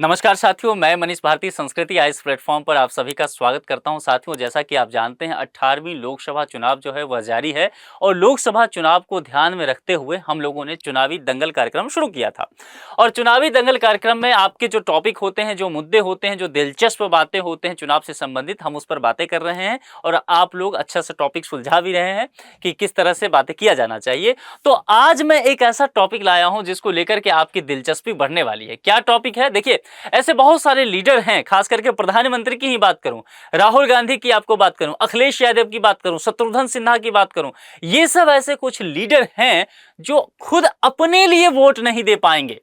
नमस्कार साथियों, मैं मनीष भारती संस्कृति आज इस प्लेटफॉर्म पर आप सभी का स्वागत करता हूं। साथियों, जैसा कि आप जानते हैं 18वीं लोकसभा चुनाव जो है वह जारी है और लोकसभा चुनाव को ध्यान में रखते हुए हम लोगों ने चुनावी दंगल कार्यक्रम शुरू किया था। और चुनावी दंगल कार्यक्रम में आपके जो टॉपिक होते हैं, जो मुद्दे होते हैं, जो दिलचस्प बातें होते हैं चुनाव से संबंधित, हम उस पर बातें कर रहे हैं और आप लोग अच्छा सा टॉपिक सुलझा भी रहे हैं कि किस तरह से बातें किया जाना चाहिए। तो आज मैं एक ऐसा टॉपिक लाया हूं जिसको लेकर के आपकी दिलचस्पी बढ़ने वाली है। क्या टॉपिक है? देखिए, ऐसे बहुत सारे लीडर हैं, खास करके प्रधानमंत्री की ही बात करूं, राहुल गांधी की आपको बात करूं, अखिलेश यादव की बात करूं, शत्रुघ्न सिन्हा की बात करूं, ये सब ऐसे कुछ लीडर हैं जो खुद अपने लिए वोट नहीं दे पाएंगे।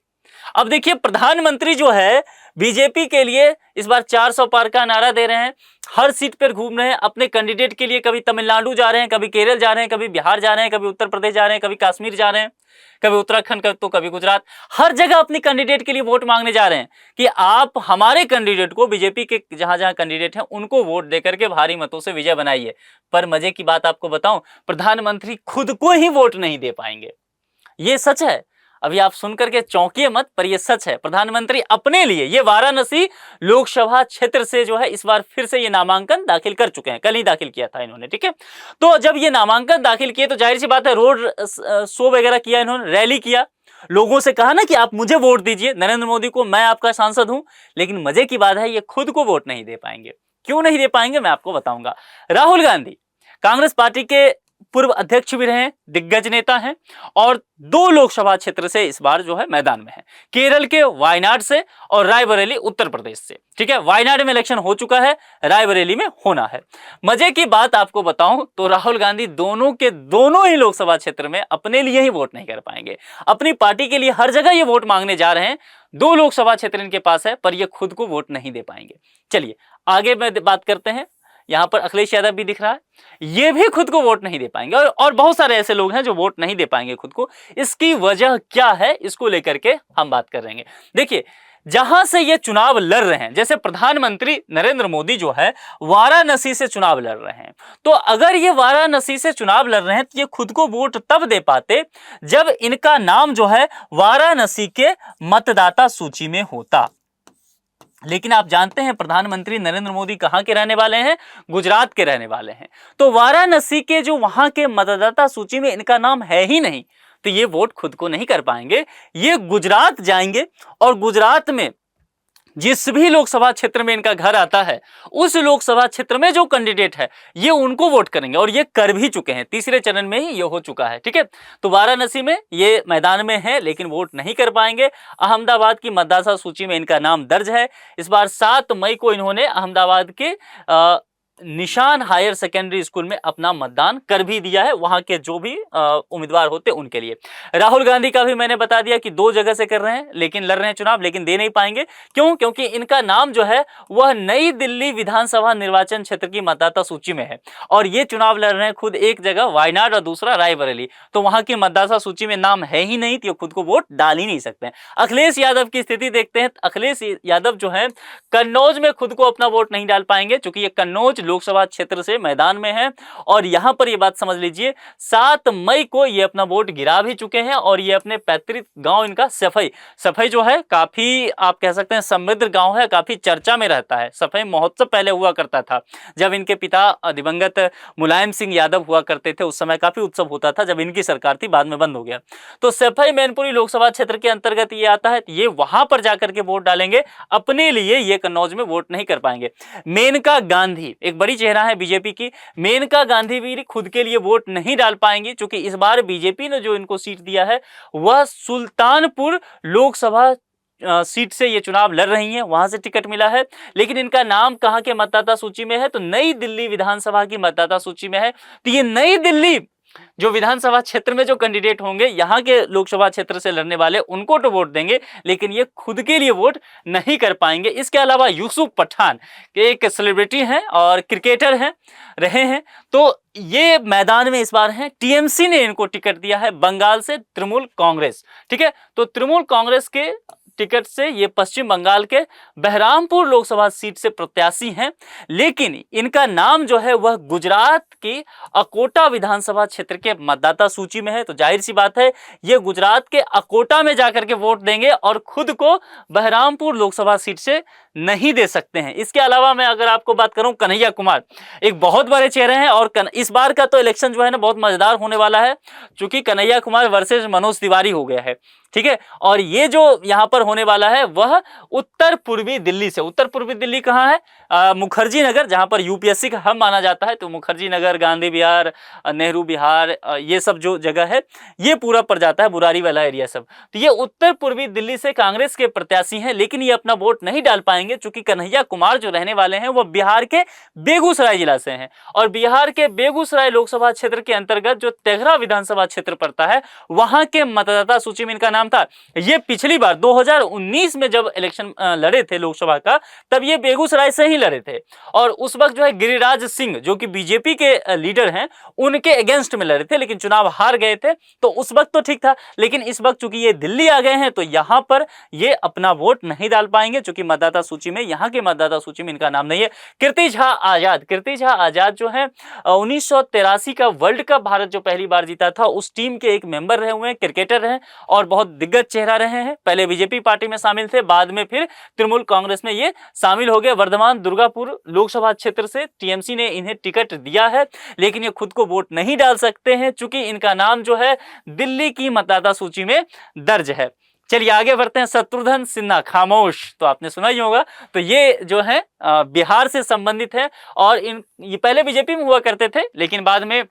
अब देखिए, प्रधानमंत्री जो है बीजेपी के लिए इस बार 400 पार का नारा दे रहे हैं, हर सीट पर घूम रहे हैं अपने कैंडिडेट के लिए। कभी तमिलनाडु जा रहे हैं, कभी केरल जा रहे हैं, कभी बिहार जा रहे हैं, कभी उत्तर प्रदेश जा रहे हैं, कभी कश्मीर जा रहे हैं, कभी उत्तराखंड, तो कभी गुजरात। हर जगह अपनी कैंडिडेट के लिए वोट मांगने जा रहे हैं कि आप हमारे कैंडिडेट को, बीजेपी के जहां जहां कैंडिडेट हैं उनको वोट देकर के भारी मतों से विजय बनाइए। पर मजे की बात आपको बताऊं, प्रधानमंत्री खुद को ही वोट नहीं दे पाएंगे। ये सच है। अभी आप सुनकर के चौंकिए मत, पर यह सच है। प्रधानमंत्री अपने लिए ये वाराणसी लोकसभा क्षेत्र से जो है इस बार फिर से ये नामांकन दाखिल कर चुके हैं। कल ही दाखिल किया था इन्होंने, ठीक है। तो जब ये नामांकन दाखिल किए तो जाहिर सी बात है, रोड शो वगैरह किया इन्होंने, रैली किया, लोगों से कहा ना कि आप मुझे वोट दीजिए, नरेंद्र मोदी को, मैं आपका सांसद हूं। लेकिन मजे की बात है, ये खुद को वोट नहीं दे पाएंगे। क्यों नहीं दे पाएंगे, मैं आपको बताऊंगा। राहुल गांधी कांग्रेस पार्टी के पूर्व अध्यक्ष भी रहे, दिग्गज नेता हैं और 2 लोकसभा क्षेत्र से इस बार जो है मैदान में है, केरल के वायनाड से और रायबरेली उत्तर प्रदेश से, ठीक है। वायनाड में इलेक्शन हो चुका है, रायबरेली में होना है। मजे की बात आपको बताऊं तो राहुल गांधी दोनों के दोनों ही लोकसभा क्षेत्र में अपने लिए ही वोट नहीं कर पाएंगे, अपनी पार्टी के लिए हर जगह ये वोट मांगने जा रहे हैं। 2 लोकसभा क्षेत्र इनके पास है, पर ये खुद को वोट नहीं दे पाएंगे। चलिए आगे में बात करते हैं। यहां पर अखिलेश यादव भी दिख रहा है, ये भी खुद को वोट नहीं दे पाएंगे और बहुत सारे ऐसे लोग हैं जो वोट नहीं दे पाएंगे खुद को। इसकी वजह क्या है, इसको लेकर के हम बात करेंगे। देखिए, जहां से ये चुनाव लड़ रहे हैं, जैसे प्रधानमंत्री नरेंद्र मोदी जो है वाराणसी से चुनाव लड़ रहे हैं, तो अगर ये वाराणसी से चुनाव लड़ रहे हैं तो ये खुद को वोट तब दे पाते जब इनका नाम जो है वाराणसी के मतदाता सूची में होता। लेकिन आप जानते हैं प्रधानमंत्री नरेंद्र मोदी कहां के रहने वाले हैं? गुजरात के रहने वाले हैं। तो वाराणसी के जो वहां के मतदाता सूची में इनका नाम है ही नहीं, तो ये वोट खुद को नहीं कर पाएंगे। ये गुजरात जाएंगे और गुजरात में जिस भी लोकसभा क्षेत्र में इनका घर आता है, उस लोकसभा क्षेत्र में जो कैंडिडेट है ये उनको वोट करेंगे और ये कर भी चुके हैं। तीसरे चरण में ही ये हो चुका है, ठीक है। तो वाराणसी में ये मैदान में है लेकिन वोट नहीं कर पाएंगे। अहमदाबाद की मतदाता सूची में इनका नाम दर्ज है। इस बार 7 मई को इन्होंने अहमदाबाद के निशान हायर सेकेंडरी स्कूल में अपना मतदान कर भी दिया है, वहां के जो भी उम्मीदवार होते उनके लिए। राहुल गांधी का भी मैंने बता दिया कि 2 जगह से कर रहे हैं, लेकिन लड़ रहे हैं चुनाव, लेकिन दे नहीं पाएंगे। क्यों? क्योंकि इनका नाम जो है वह नई दिल्ली विधानसभा निर्वाचन क्षेत्र की मतदाता सूची में है और ये चुनाव लड़ रहे हैं खुद एक जगह वायनाड और दूसरा रायबरेली। तो वहां की मतदाता सूची में नाम है ही नहीं, तो खुद को वोट डाल ही नहीं सकते हैं। अखिलेश यादव की स्थिति देखते हैं। अखिलेश यादव जो है कन्नौज में खुद को अपना वोट नहीं डाल पाएंगे, क्योंकि ये कन्नौज लोकसभा क्षेत्र से मैदान में है। और यहां पर ये बात समझ लीजिए, 7 मई को ये अपना वोट गिरा भी चुके हैं और ये अपने पैतृक गांव इनका सफाई जो है काफी आप कह सकते हैं समृद्ध गांव है, काफी चर्चा में रहता है। सफाई महोत्सव पहले हुआ करता था, जब इनके पिता दिवंगत मुलायम सिंह यादव हुआ करते थे, उस समय काफी उत्सव होता था, जब इनकी सरकार थी, बाद में बंद हो गया। तो सफाई मैनपुरी लोकसभा क्षेत्र के अंतर्गत ये आता है, ये वहां पर जाकर के वोट डालेंगे, अपने लिए ये कन्नौज में वोट नहीं कर पाएंगे। मेनका गांधी एक बड़ी चेहरा है बीजेपी की, मेनका गांधी भी खुद के लिए वोट नहीं डाल पाएंगी, क्योंकि इस बार बीजेपी ने जो इनको सीट दिया है वह सुल्तानपुर लोकसभा सीट से ये चुनाव लड़ रही हैं, वहां से टिकट मिला है। लेकिन इनका नाम कहां के मतदाता सूची में है? तो नई दिल्ली विधानसभा की मतदाता सूची में है। तो ये नई दिल्ली जो विधानसभा क्षेत्र में जो कैंडिडेट होंगे, यहाँ के लोकसभा क्षेत्र से लड़ने वाले, उनको तो वोट देंगे, लेकिन ये खुद के लिए वोट नहीं कर पाएंगे। इसके अलावा यूसुफ पठान एक सेलिब्रिटी हैं और क्रिकेटर हैं, रहे हैं, तो ये मैदान में इस बार हैं। टीएमसी ने इनको टिकट दिया है बंगाल से, तृणमूल कांग्रेस, ठीक है। तो तृणमूल कांग्रेस के टिकट से ये पश्चिम बंगाल के बहरामपुर लोकसभा सीट से प्रत्याशी हैं, लेकिन इनका नाम जो है वह गुजरात की अकोटा विधानसभा क्षेत्र के मतदाता सूची में है। तो जाहिर सी बात है ये गुजरात के अकोटा में जाकर के वोट देंगे और खुद को बहरामपुर लोकसभा सीट से नहीं दे सकते हैं। इसके अलावा मैं अगर आपको बात करूं, कन्हैया कुमार एक बहुत बड़े चेहरे हैं और इस बार का तो इलेक्शन जो है ना बहुत मजेदार होने वाला है, क्योंकि कन्हैया कुमार वर्सेस मनोज तिवारी हो गया है, ठीक है। और ये जो यहां पर होने वाला है वह उत्तर पूर्वी दिल्ली से, उत्तर पूर्वी दिल्ली कहां है? मुखर्जी नगर, जहां पर यूपीएससी का हब माना जाता है। तो मुखर्जी नगर, गांधी विहार, नेहरू विहार, ये सब जो जगह है ये पूरा पड़ जाता है, बुरारी वाला एरिया सब। तो ये उत्तर पूर्वी दिल्ली से कांग्रेस के प्रत्याशी हैं, लेकिन ये अपना वोट नहीं डाल पाएंगे क्योंकि कन्हैया कुमार जो रहने वाले हैं वो बिहार के बेगूसराय जिला से हैं। और बिहार के बेगूसराय लोकसभा क्षेत्र के अंतर्गत जो तेघरा विधानसभा क्षेत्र पड़ता है वहां के मतदाता सूची में इनका नाम था। ये पिछली बार 2019 में जब इलेक्शन लड़े थे लोकसभा का, तब ये बेगूसराय से ही लड़े थे और उस वक्त जो है गिरिराज सिंह जो कि बीजेपी के लीडर हैं उनके अगेंस्ट में लड़े थे, लेकिन चुनाव हार गए थे। तो उस वक्त तो ठीक था, लेकिन इस वक्त चूंकि ये दिल्ली आ गए हैं तो यहां पर ये अपना वोट नहीं डाल पाएंगे, चूंकि मतदाता सूची में, यहां के मतदाता सूची में इनका नाम नहीं है। कीर्ति झा आजाद, कीर्ति झा आजाद जो है 1983 का वर्ल्ड कप भारत जो पहली बार जीता था उस टीम के एक मेंबर रहे हुए हैं, क्रिकेटर रहे और बहुत दिग्गज चेहरा रहे हैं। पहले बीजेपी पार्टी में शामिल थे, बाद में फिर तृणमूल कांग्रेस में ये शामिल हो गए। वर्धमान दुर्गापुर लोकसभा क्षेत्र से टीएमसी ने इन्हें टिकट दिया है, लेकिन ये खुद को वोट नहीं डाल सकते हैं चूंकि इनका नाम जो है दिल्ली की मतदाता सूची में दर्ज है। चलिए आगे बढ़ते हैं। शत्रुघ्न सिन्हा, खामोश, तो आपने सुना ही होगा। तो ये जो है बिहार से संबंधित है और ये पहले बीजेपी में हुआ करते थे, लेकिन बाद में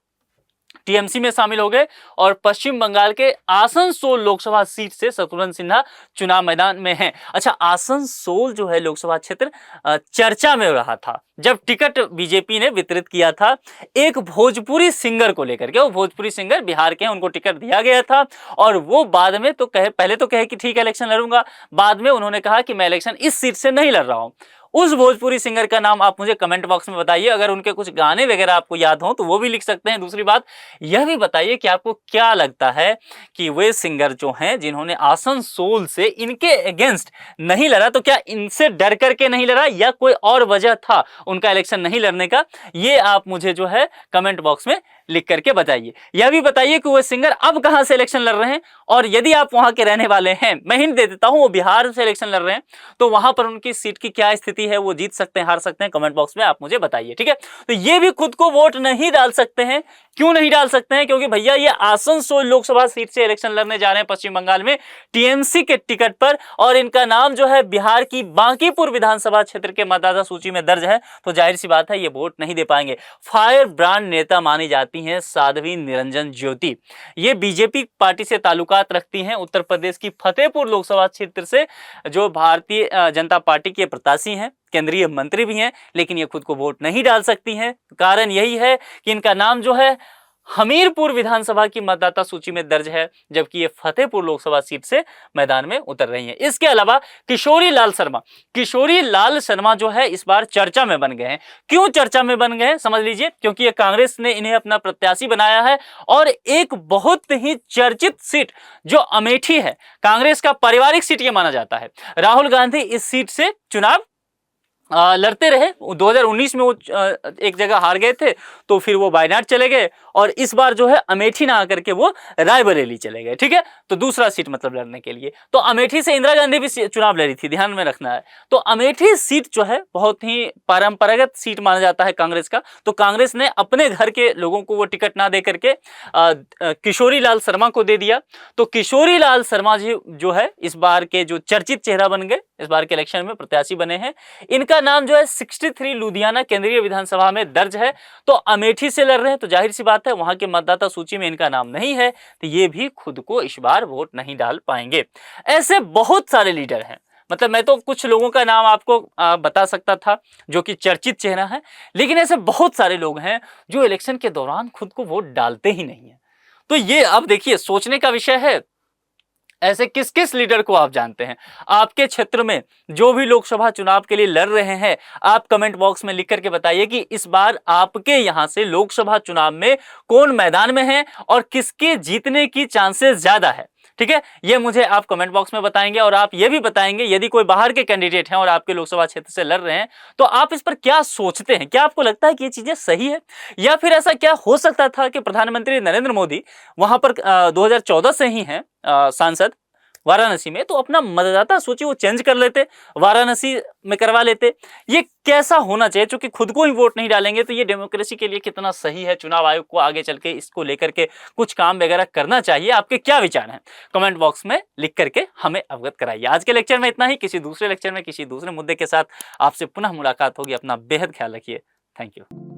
टीएमसी में शामिल हो गए और पश्चिम बंगाल के आसनसोल लोकसभा सीट से शत्रुघ्न सिन्हा चुनाव मैदान में हैं। अच्छा, आसनसोल जो है लोकसभा क्षेत्र चर्चा में रहा था जब टिकट बीजेपी ने वितरित किया था एक भोजपुरी सिंगर को लेकर के। वो भोजपुरी सिंगर बिहार के हैं, उनको टिकट दिया गया था और वो बाद में तो कहे, पहले तो कहे कि ठीक है इलेक्शन लड़ूंगा, बाद में उन्होंने कहा कि मैं इलेक्शन इस सीट से नहीं लड़ रहा हूं। उस भोजपुरी सिंगर का नाम आप मुझे कमेंट बॉक्स में बताइए, अगर उनके कुछ गाने वगैरह आपको याद हो तो वो भी लिख सकते हैं। दूसरी बात यह भी बताइए कि आपको क्या लगता है कि वे सिंगर जो हैं जिन्होंने आसनसोल से इनके अगेंस्ट नहीं लड़ा, तो क्या इनसे डर करके नहीं लड़ा या कोई और वजह था उनका इलेक्शन नहीं लड़ने का? ये आप मुझे जो है कमेंट बॉक्स में लिख करके बताइए। यह भी बताइए कि वो सिंगर अब कहां से इलेक्शन लड़ रहे हैं, और यदि आप वहां के रहने वाले हैं, मैं हिंट दे देता हूं, वो बिहार से इलेक्शन लड़ रहे हैं, तो वहां पर उनकी सीट की क्या स्थिति है, वो जीत सकते हैं, हार सकते हैं, कमेंट बॉक्स में आप मुझे बताइए, ठीक है। तो ये भी खुद को वोट नहीं डाल सकते हैं। क्यों नहीं डाल सकते हैं? क्योंकि भैया ये आसनसोल लोकसभा सीट से इलेक्शन लड़ने जा रहे हैं पश्चिम बंगाल में टीएमसी के टिकट पर, और इनका नाम जो है बिहार की बांकीपुर विधानसभा क्षेत्र के मतदाता सूची में दर्ज है, तो जाहिर सी बात है ये वोट नहीं दे पाएंगे। फायर ब्रांड नेता मानी जाती हैं साध्वी निरंजन ज्योति, ये बीजेपी पार्टी से ताल्लुकात रखती हैं। उत्तर प्रदेश की फतेहपुर लोकसभा क्षेत्र से जो भारतीय जनता पार्टी के प्रत्याशी हैं, केंद्रीय मंत्री भी हैं, लेकिन ये खुद को वोट नहीं डाल सकती हैं। कारण यही है कि इनका नाम जो है हमीरपुर विधानसभा की मतदाता सूची में दर्ज है, जबकि ये फतेहपुर लोकसभा सीट से मैदान में उतर रही हैं। इसके अलावा किशोरी लाल शर्मा, किशोरी लाल शर्मा जो है इस बार चर्चा में बन गए हैं। क्यों चर्चा में बन गए हैं समझ लीजिए, क्योंकि ये कांग्रेस ने इन्हें अपना प्रत्याशी बनाया है और एक बहुत ही चर्चित सीट जो अमेठी है, कांग्रेस का पारिवारिक सीट ये माना जाता है। राहुल गांधी इस सीट से चुनाव लड़ते रहे। 2019 में वो एक जगह हार गए थे, तो फिर वो वायनाड चले गए और इस बार जो है अमेठी ना आकर के वो रायबरेली चले गए, ठीक है। तो दूसरा सीट मतलब लड़ने के लिए, तो अमेठी से इंदिरा गांधी भी चुनाव लड़ी थी, ध्यान में रखना है। तो अमेठी सीट जो है बहुत ही परंपरागत सीट माना जाता है कांग्रेस का, तो कांग्रेस ने अपने घर के लोगों को वो टिकट ना दे करके किशोरी लाल शर्मा को दे दिया। तो किशोरी लाल शर्मा जी जो है इस बार के जो चर्चित चेहरा बन गए, इस बार के इलेक्शन में प्रत्याशी बने हैं। इनका नाम जो है 63 लुधियाना केंद्रीय विधानसभा में दर्ज है। तो अमेठी से लड़ रहे हैं, तो जाहिर सी बात है वहां के मतदाता सूची में इनका नाम नहीं है, तो ये भी खुद को इस बार वोट नहीं डाल पाएंगे। ऐसे बहुत सारे लीडर हैं, मतलब मैं तो कुछ लोगों का नाम आपको बता सकता था जो कि चर्चित चेहरा है, लेकिन ऐसे बहुत सारे लोग हैं जो इलेक्शन के दौरान खुद को वोट डालते ही नहीं है। तो ये अब देखिए सोचने का विषय है। ऐसे किस किस लीडर को आप जानते हैं? आपके क्षेत्र में जो भी लोकसभा चुनाव के लिए लड़ रहे हैं, आप कमेंट बॉक्स में लिख करके बताइए कि इस बार आपके यहां से लोकसभा चुनाव में कौन मैदान में है और किसके जीतने की चांसेस ज्यादा है, ठीक है, ये मुझे आप कमेंट बॉक्स में बताएंगे और आप ये भी बताएंगे यदि कोई बाहर के कैंडिडेट हैं और आपके लोकसभा क्षेत्र से लड़ रहे हैं तो आप इस पर क्या सोचते हैं। क्या आपको लगता है कि ये चीजें सही है, या फिर ऐसा क्या हो सकता था कि प्रधानमंत्री नरेंद्र मोदी वहां पर 2014 से ही हैं सांसद वाराणसी में, तो अपना मतदाता सूची वो चेंज कर लेते, वाराणसी में करवा लेते। ये कैसा होना चाहिए, क्योंकि खुद को ही वोट नहीं डालेंगे तो ये डेमोक्रेसी के लिए कितना सही है। चुनाव आयोग को आगे चल के इसको लेकर के कुछ काम वगैरह करना चाहिए। आपके क्या विचार हैं कमेंट बॉक्स में लिख करके हमें अवगत कराइए। आज के लेक्चर में इतना ही, किसी दूसरे लेक्चर में किसी दूसरे मुद्दे के साथ आपसे पुनः मुलाकात होगी। अपना बेहद ख्याल रखिए। Thank you.